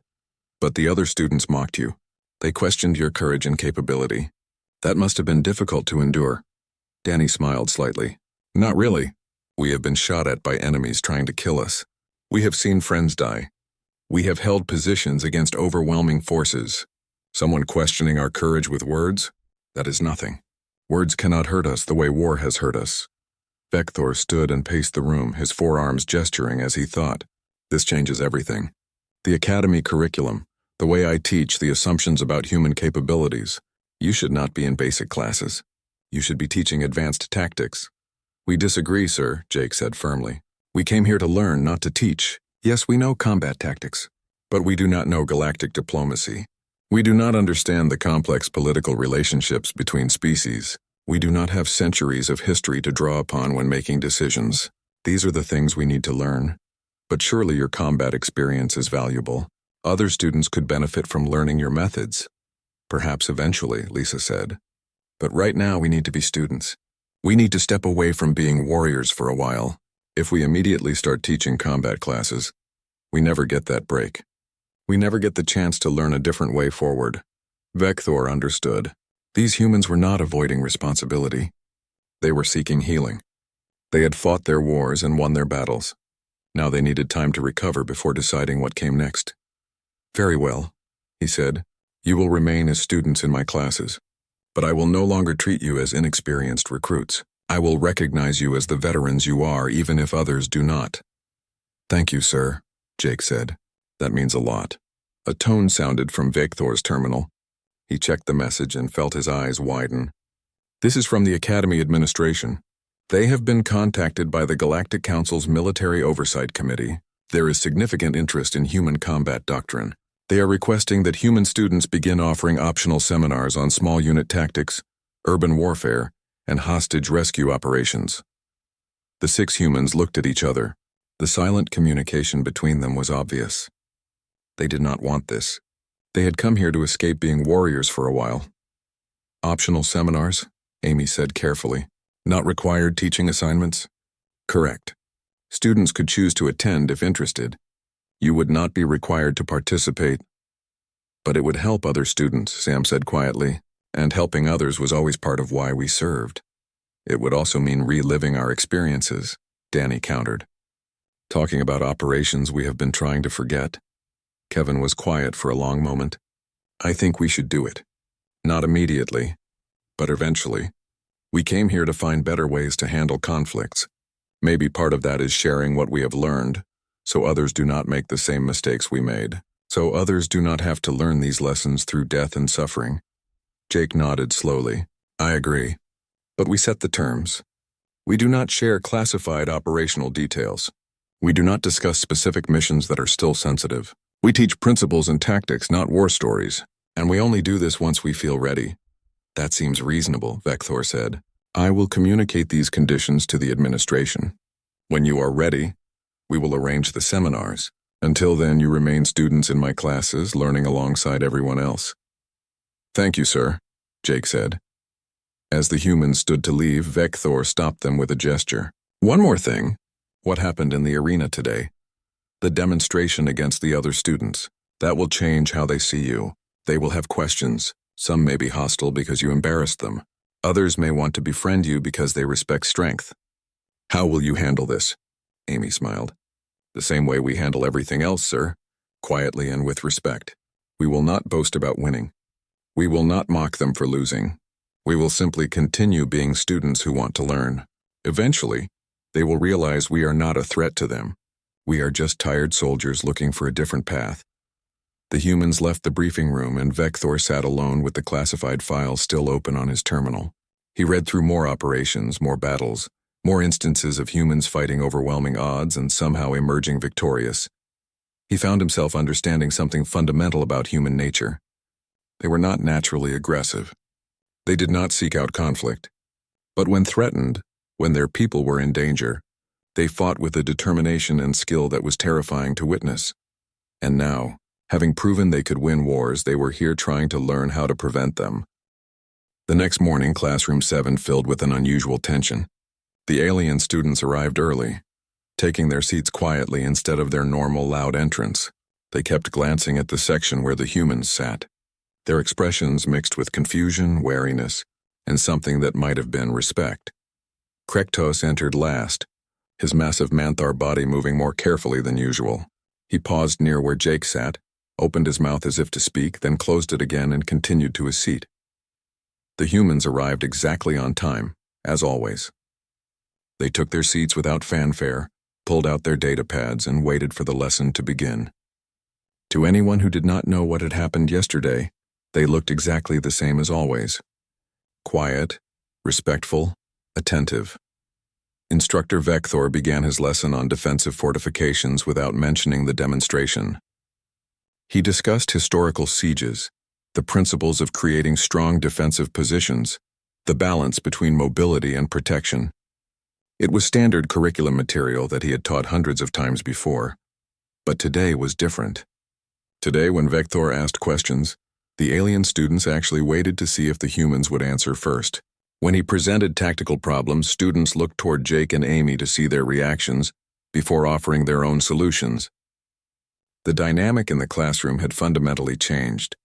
But the other students mocked you. They questioned your courage and capability. That must have been difficult to endure. Danny smiled slightly. Not really. We have been shot at by enemies trying to kill us. We have seen friends die. We have held positions against overwhelming forces. Someone questioning our courage with words? That is nothing. Words cannot hurt us the way war has hurt us. Vector stood and paced the room, his forearms gesturing as he thought. This changes everything. The academy curriculum, the way I teach, the assumptions about human capabilities. You should not be in basic classes. You should be teaching advanced tactics. We disagree, sir, Jake said firmly. We came here to learn, not to teach. Yes, we know combat tactics, but we do not know galactic diplomacy. We do not understand the complex political relationships between species. We do not have centuries of history to draw upon when making decisions. These are the things we need to learn. But surely your combat experience is valuable. Other students could benefit from learning your methods. Perhaps eventually, Lisa said. But right now we need to be students. We need to step away from being warriors for a while. If we immediately start teaching combat classes, we never get that break. We never get the chance to learn a different way forward. Vector understood. These humans were not avoiding responsibility. They were seeking healing. They had fought their wars and won their battles. Now they needed time to recover before deciding what came next. Very well, he said. You will remain as students in my classes, but I will no longer treat you as inexperienced recruits. I will recognize you as the veterans you are, even if others do not. Thank you, sir, Jake said. That means a lot. A tone sounded from Vector's terminal. He checked the message and felt his eyes widen. This is from the Academy Administration. They have been contacted by the Galactic Council's Military Oversight Committee. There is significant interest in human combat doctrine. They are requesting that human students begin offering optional seminars on small unit tactics, urban warfare, and hostage rescue operations. The 6 humans looked at each other. The silent communication between them was obvious. They did not want this. They had come here to escape being warriors for a while. Optional seminars, Amy said carefully. Not required teaching assignments? Correct. Students could choose to attend if interested. You would not be required to participate. But it would help other students, Sam said quietly, and helping others was always part of why we served. It would also mean reliving our experiences, Danny countered. Talking about operations we have been trying to forget. Kevin was quiet for a long moment. I think we should do it. Not immediately, but eventually. We came here to find better ways to handle conflicts. Maybe part of that is sharing what we have learned, so others do not make the same mistakes we made, so others do not have to learn these lessons through death and suffering. Jake nodded slowly. I agree. But we set the terms. We do not share classified operational details. We do not discuss specific missions that are still sensitive. We teach principles and tactics, not war stories, and we only do this once we feel ready. That seems reasonable, Vector said. I will communicate these conditions to the administration. When you are ready, we will arrange the seminars. Until then, you remain students in my classes, learning alongside everyone else. Thank you, sir, Jake said. As the humans stood to leave, Vector stopped them with a gesture. One more thing. What happened in the arena today? The demonstration against the other students. That will change how they see you. They will have questions. Some may be hostile because you embarrassed them. Others may want to befriend you because they respect strength. How will you handle this? Amy smiled. The same way we handle everything else, sir. Quietly and with respect. We will not boast about winning. We will not mock them for losing. We will simply continue being students who want to learn. Eventually, they will realize we are not a threat to them. We are just tired soldiers looking for a different path. The humans left the briefing room and Vector sat alone with the classified files still open on his terminal. He read through more operations, more battles, more instances of humans fighting overwhelming odds and somehow emerging victorious. He found himself understanding something fundamental about human nature. They were not naturally aggressive. They did not seek out conflict. But when threatened, when their people were in danger, they fought with a determination and skill that was terrifying to witness. And now, having proven they could win wars, they were here trying to learn how to prevent them. The next morning, Classroom 7 filled with an unusual tension. The alien students arrived early, taking their seats quietly instead of their normal loud entrance. They kept glancing at the section where the humans sat, their expressions mixed with confusion, wariness, and something that might have been respect. Krektos entered last, his massive Manthar body moving more carefully than usual. He paused near where Jake sat, opened his mouth as if to speak, then closed it again and continued to his seat. The humans arrived exactly on time, as always. They took their seats without fanfare, pulled out their data pads, and waited for the lesson to begin. To anyone who did not know what had happened yesterday, they looked exactly the same as always. Quiet, respectful, attentive. Instructor Vector began his lesson on defensive fortifications without mentioning the demonstration. He discussed historical sieges, the principles of creating strong defensive positions, the balance between mobility and protection. It was standard curriculum material that he had taught hundreds of times before, but today was different. Today, when Vector asked questions, the alien students actually waited to see if the humans would answer first. When he presented tactical problems, students looked toward Jake and Amy to see their reactions before offering their own solutions. The dynamic in the classroom had fundamentally changed.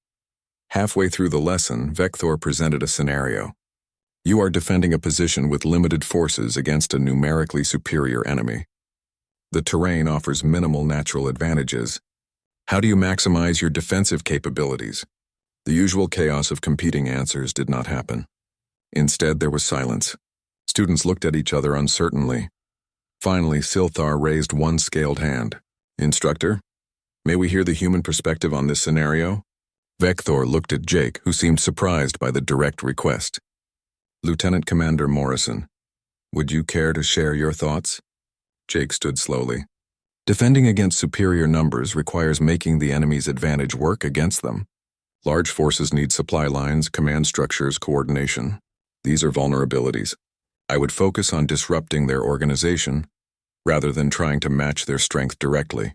Halfway through the lesson, Vector presented a scenario. You are defending a position with limited forces against a numerically superior enemy. The terrain offers minimal natural advantages. How do you maximize your defensive capabilities? The usual chaos of competing answers did not happen. Instead, there was silence. Students looked at each other uncertainly. Finally, Silthar raised one scaled hand. Instructor, may we hear the human perspective on this scenario? Vector looked at Jake, who seemed surprised by the direct request. Lieutenant Commander Morrison, would you care to share your thoughts? Jake stood slowly. Defending against superior numbers requires making the enemy's advantage work against them. Large forces need supply lines, command structures, coordination. These are vulnerabilities. I would focus on disrupting their organization rather than trying to match their strength directly.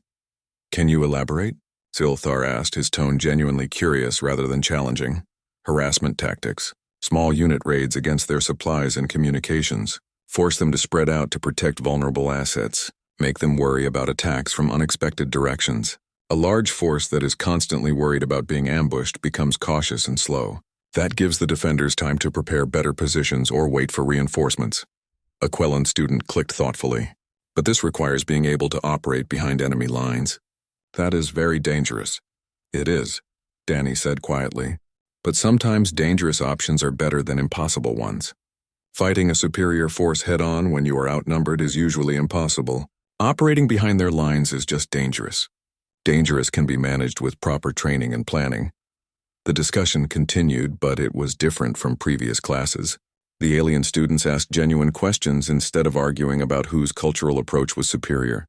Can you elaborate? Silthar asked, his tone genuinely curious rather than challenging. Harassment tactics, small unit raids against their supplies and communications, force them to spread out to protect vulnerable assets, make them worry about attacks from unexpected directions. A large force that is constantly worried about being ambushed becomes cautious and slow. That gives the defenders time to prepare better positions or wait for reinforcements. A Quellan student clicked thoughtfully. But this requires being able to operate behind enemy lines. That is very dangerous. It is, Danny said quietly. But sometimes dangerous options are better than impossible ones. Fighting a superior force head-on when you are outnumbered is usually impossible. Operating behind their lines is just dangerous. Dangerous can be managed with proper training and planning. The discussion continued, but it was different from previous classes. The alien students asked genuine questions instead of arguing about whose cultural approach was superior.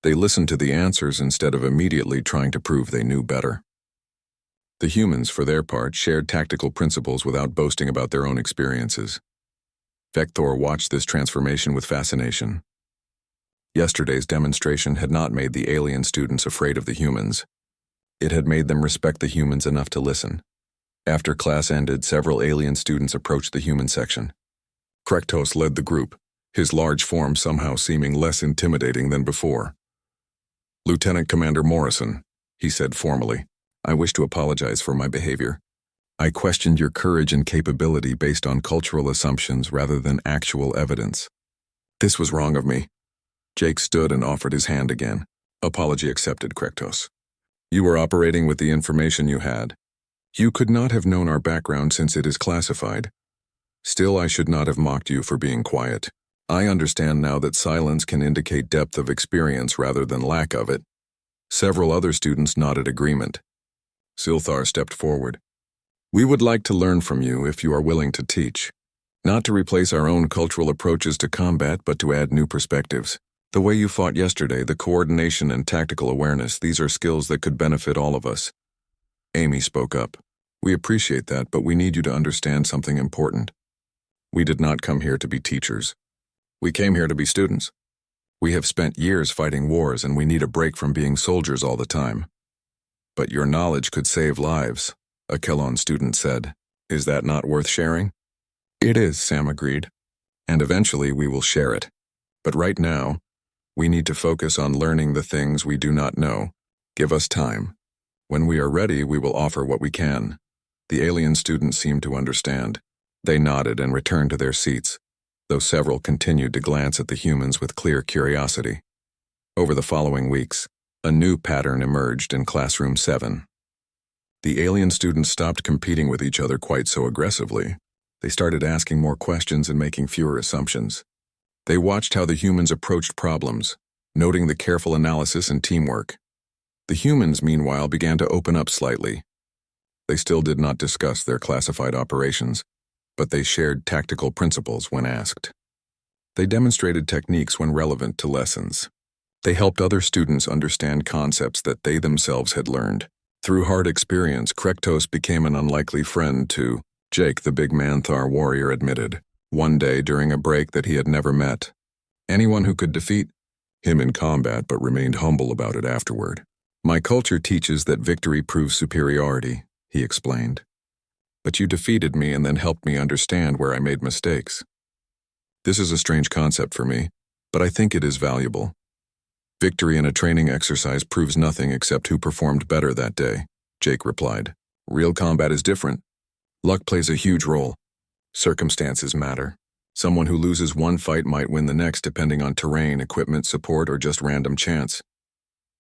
They listened to the answers instead of immediately trying to prove they knew better. The humans, for their part, shared tactical principles without boasting about their own experiences. Vector watched this transformation with fascination. Yesterday's demonstration had not made the alien students afraid of the humans. It had made them respect the humans enough to listen. After class ended, several alien students approached the human section. Krektos led the group, his large form somehow seeming less intimidating than before. Lieutenant Commander Morrison, he said formally, I wish to apologize for my behavior. I questioned your courage and capability based on cultural assumptions rather than actual evidence. This was wrong of me. Jake stood and offered his hand again. Apology accepted, Krektos. You were operating with the information you had. You could not have known our background since it is classified. Still, I should not have mocked you for being quiet. I understand now that silence can indicate depth of experience rather than lack of it. Several other students nodded agreement. Silthar stepped forward. We would like to learn from you if you are willing to teach. Not to replace our own cultural approaches to combat, but to add new perspectives. The way you fought yesterday, the coordination and tactical awareness, these are skills that could benefit all of us. Amy spoke up. We appreciate that, but we need you to understand something important. We did not come here to be teachers. We came here to be students. We have spent years fighting wars and we need a break from being soldiers all the time. But your knowledge could save lives, a Kellon student said. Is that not worth sharing? It is, Sam agreed. And eventually we will share it. But right now, we need to focus on learning the things we do not know. Give us time. When we are ready, we will offer what we can. The alien students seemed to understand. They nodded and returned to their seats, though several continued to glance at the humans with clear curiosity. Over the following weeks, a new pattern emerged in Classroom 7. The alien students stopped competing with each other quite so aggressively. They started asking more questions and making fewer assumptions. They watched how the humans approached problems, noting the careful analysis and teamwork. The humans, meanwhile, began to open up slightly. They still did not discuss their classified operations, but they shared tactical principles when asked. They demonstrated techniques when relevant to lessons. They helped other students understand concepts that they themselves had learned. Through hard experience, Krektos became an unlikely friend to Jake, the big Manthar warrior admitted, one day during a break that he had never met anyone who could defeat him in combat but remained humble about it afterward. My culture teaches that victory proves superiority, he explained. But you defeated me and then helped me understand where I made mistakes. This is a strange concept for me, but I think it is valuable. Victory in a training exercise proves nothing except who performed better that day, Jake replied. Real combat is different. Luck plays a huge role. Circumstances matter. Someone who loses one fight might win the next depending on terrain, equipment, support, or just random chance.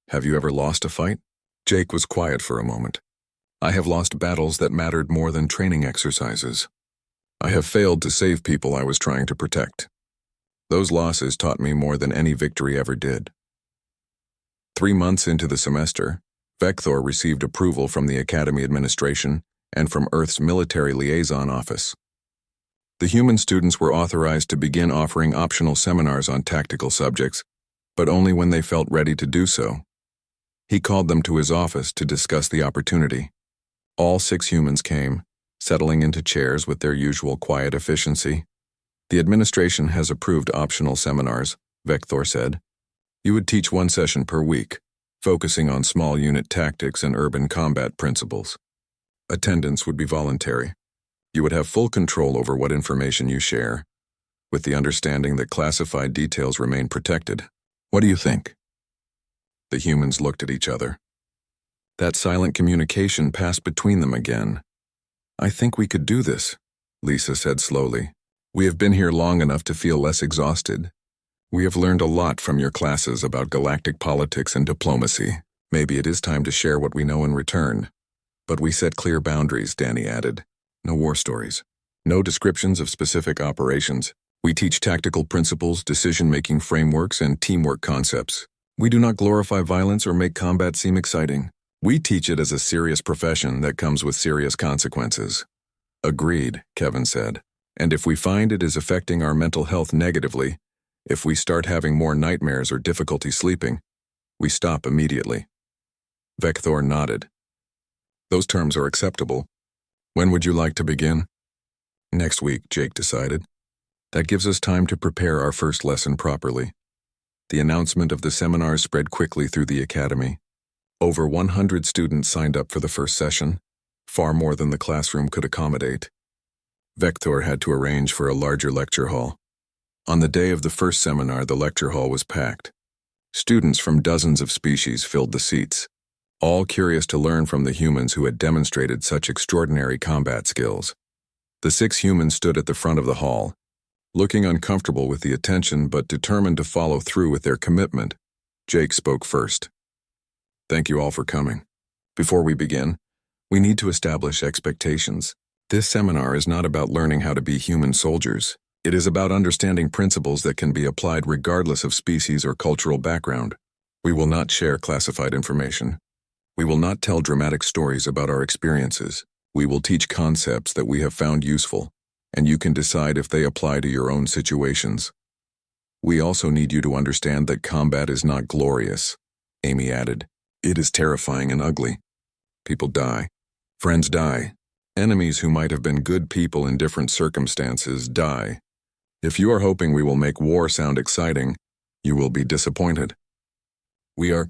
Have you ever lost a fight? Jake was quiet for a moment. I have lost battles that mattered more than training exercises. I have failed to save people I was trying to protect. Those losses taught me more than any victory ever did. 3 months into the semester, Vector received approval from the Academy administration and from Earth's military liaison office. The human students were authorized to begin offering optional seminars on tactical subjects, but only when they felt ready to do so. He called them to his office to discuss the opportunity. All 6 humans came, settling into chairs with their usual quiet efficiency. The administration has approved optional seminars, Vector said. You would teach 1 session per week, focusing on small unit tactics and urban combat principles. Attendance would be voluntary. You would have full control over what information you share, with the understanding that classified details remain protected. What do you think? The humans looked at each other. That silent communication passed between them again. I think we could do this, Lisa said slowly. We have been here long enough to feel less exhausted. We have learned a lot from your classes about galactic politics and diplomacy. Maybe it is time to share what we know in return. But we set clear boundaries, Danny added. No war stories. No descriptions of specific operations. We teach tactical principles, decision-making frameworks, and teamwork concepts. We do not glorify violence or make combat seem exciting. We teach it as a serious profession that comes with serious consequences. Agreed, Kevin said. And if we find it is affecting our mental health negatively, if we start having more nightmares or difficulty sleeping, we stop immediately. Vector nodded. Those terms are acceptable. When would you like to begin? Next week, Jake decided. That gives us time to prepare our first lesson properly. The announcement of the seminars spread quickly through the academy. Over 100 students signed up for the first session, far more than the classroom could accommodate. Vector had to arrange for a larger lecture hall. On the day of the first seminar, the lecture hall was packed. Students from dozens of species filled the seats, all curious to learn from the humans who had demonstrated such extraordinary combat skills. The 6 humans stood at the front of the hall, looking uncomfortable with the attention but determined to follow through with their commitment. Jake spoke first. Thank you all for coming. Before we begin, we need to establish expectations. This seminar is not about learning how to be human soldiers. It is about understanding principles that can be applied regardless of species or cultural background. We will not share classified information. We will not tell dramatic stories about our experiences. We will teach concepts that we have found useful, and you can decide if they apply to your own situations. We also need you to understand that combat is not glorious, Amy added. It is terrifying and ugly. People die. Friends die. Enemies who might have been good people in different circumstances die. If you are hoping we will make war sound exciting, you will be disappointed. We are